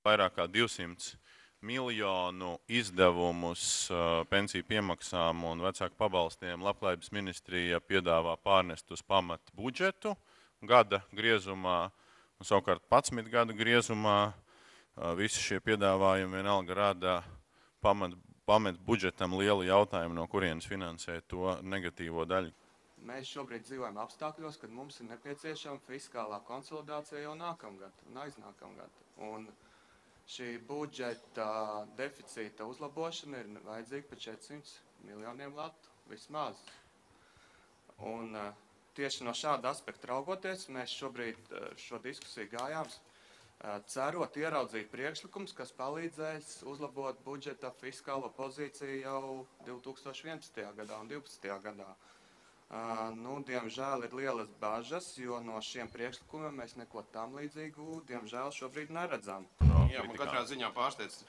vairāk kā 200 miljonu izdevumus pensiju piemaksām un vecāku pabalstiem Labklājības ministrija piedāvā pārnest uz pamatu budžetu gada griezumā, un savukārt 11 gadu griezumā visi šie piedāvājumi vienalga rada pamat budžetam lielu jautājumu, no kurienes finansē to negatīvo daļu. Mēs šobrīd dzīvojam apstākļos, kad mums ir nepieciešama fiskālā konsolidācija jau nākamgad un aiznākamgad. Un šī budžeta deficīta uzlabošana ir vajadzīga par 400 miljoniem latu, vismaz. Un tieši no šāda aspekta raugoties, mēs šobrīd šo diskusiju gājām, cerot ieraudzīt priekšlikums, kas palīdzēs uzlabot budžeta fiskālo pozīciju jau 2011. gadā un 2012. gadā. Diemžēl ir lielas bažas, jo no šiem priekšlikumiem mēs neko tam līdzīgu, diemžēl, šobrīd neredzam. Jā, man katrā ziņā pārsteidz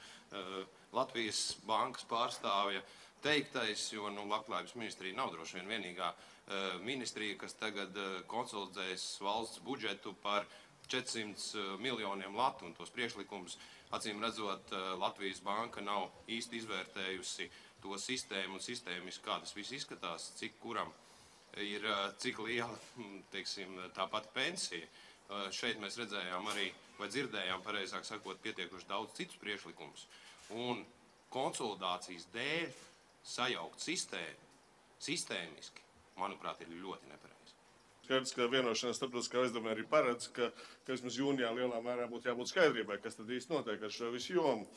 Latvijas bankas pārstāvja teiktais, jo Labklājības ministrija nav droši vien vienīgā ministrija, kas tagad konsolidēs valsts budžetu par 400 miljoniem latu, un tos priekšlikumus, acīm redzot, Latvijas banka nav īsti izvērtējusi to sistēmu un sistēmiski, kā tas viss izskatās, cik kuram ir cik liela, teiksim, tāpat pensija. Šeit mēs redzējām arī, vai dzirdējām, pareizāk sakot, pietiekuši daudz citus priekšlikumus. Un konsolidācijas dēļ sajaukt sistēmiski, manuprāt, ir ļoti nepareizi. Skaidrs, ka vienošanās starptautiskā aizdevuma arī paredz, ka vismaz jūnijā lielā mērā būtu jābūt skaidrībai, kas tad īsti notiek ar šo visu jomu.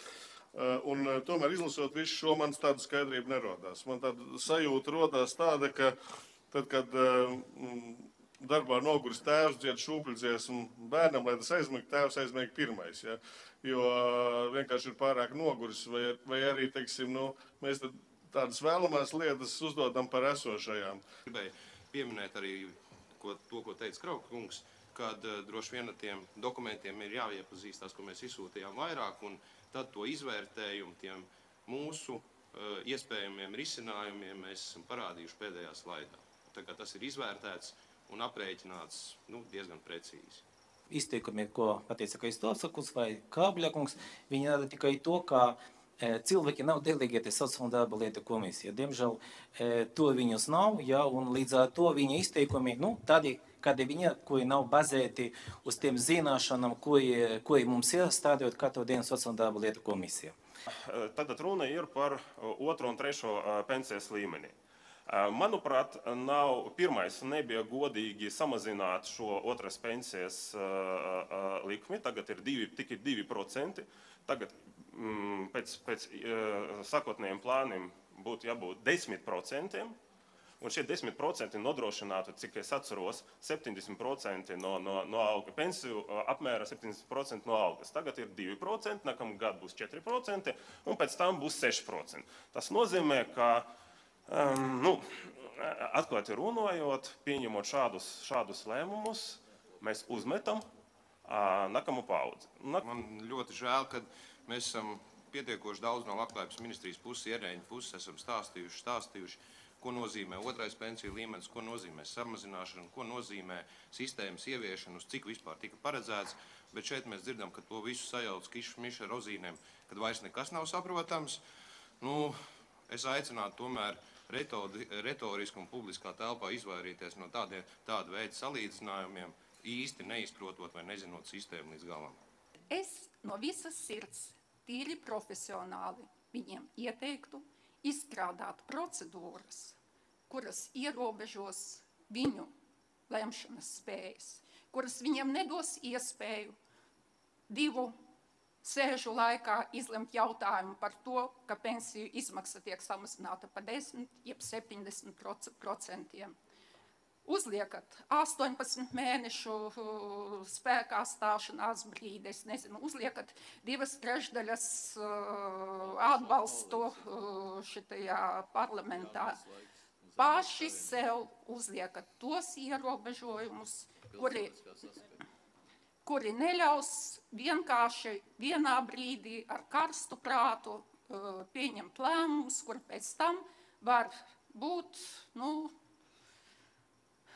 Un tomēr izlasot visu šo, man tāda skaidrība nerodās. Man tāda sajūta rodās tāda, ka tad, kad darbā noguris tēvs dzied šūpuļdziesmu bērnam, lai tas aizmieg, tēvs aizmieg pirmais. Ja? Jo vienkārši ir pārāk noguris, vai arī, teiksim, mēs tādas vēlamās lietas uzdodam par esošajām. Gribēju pieminēt arī to, ko teica Krauka kungs, kad droši vien ar tiem dokumentiem ir jāiepazīstās, ko mēs izsūtījām vairāk, un tad to izvērtējumu tiem mūsu iespējamiem risinājumiem mēs esam parādījuši pēdējā slaidā. Tā kā tas ir izvērtēts un aprēķināts diezgan precīzi. Izteikumi, ko pateica Kaistovsakungs vai Kābļakungs, viņi rāda tikai to, ka cilvēki nav delegēti sociālo darba lietu komisijā. Diemžēl to viņus nav, ja, un līdz ar to viņa izteikumi, tādi, kādi viņi, kuri nav bazēti uz tiem zināšanām, kuri mums ir strādājot katru dienu sociālo darba lietu komisijā. Tātad runa ir par otro un trešo pensijas līmeni. Manuprāt, pirmais nebija godīgi samazināt šo otras pensijas likmi, tagad ir tikai 2%, tagad pēc sākotnējiem plāniem būtu jābūt 10%, un šie 10% nodrošinātu, cik es atceros, 70% no alga pensiju, apmēra 70% no algas. Tagad ir 2%, nākamā gada būs 4%, un pēc tam būs 6%. Tas nozīmē, ka atklāti runājot, pieņemot šādus lēmumus, mēs uzmetam nākamu paudzi. Man ļoti žēl, ka mēs esam pietiekoši daudz no Labklājības ministrijas puses, ierēģu puses, esam stāstījuši, ko nozīmē otrais pensiju līmenis, ko nozīmē samazināšana, ko nozīmē sistēmas ieviešana, uz cik vispār tika paredzēts, bet šeit mēs dzirdam, ka to visu sajauc kišu mišu ar rozīnēm, kad vairs nekas nav saprotams. Es aicinātu tomēr retoriski un publiskā telpā izvairīties no tāda veida salīdzinājumiem, īsti neizprotot vai nezinot sistēmu līdz galam. Es no visas sirds, tīri profesionāli, viņiem ieteiktu izstrādāt procedūras, kuras ierobežos viņu lemšanas spējas, kuras viņiem nedos iespēju 2 sēžu laikā izlemt jautājumu par to, ka pensiju izmaksa tiek samazināta par 10, jeb 70%. Uzliekat 18 mēnešu spēkā stāšanās brīdi, es nezinu, uzliekat 2/3 atbalstu šitajā parlamentā. Paši sev uzliekat tos ierobežojumus, kuri neļaus vienkārši vienā brīdī ar karstu prātu pieņemt lēmumus, kur pēc tam var būt,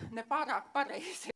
nepārāk pareizi.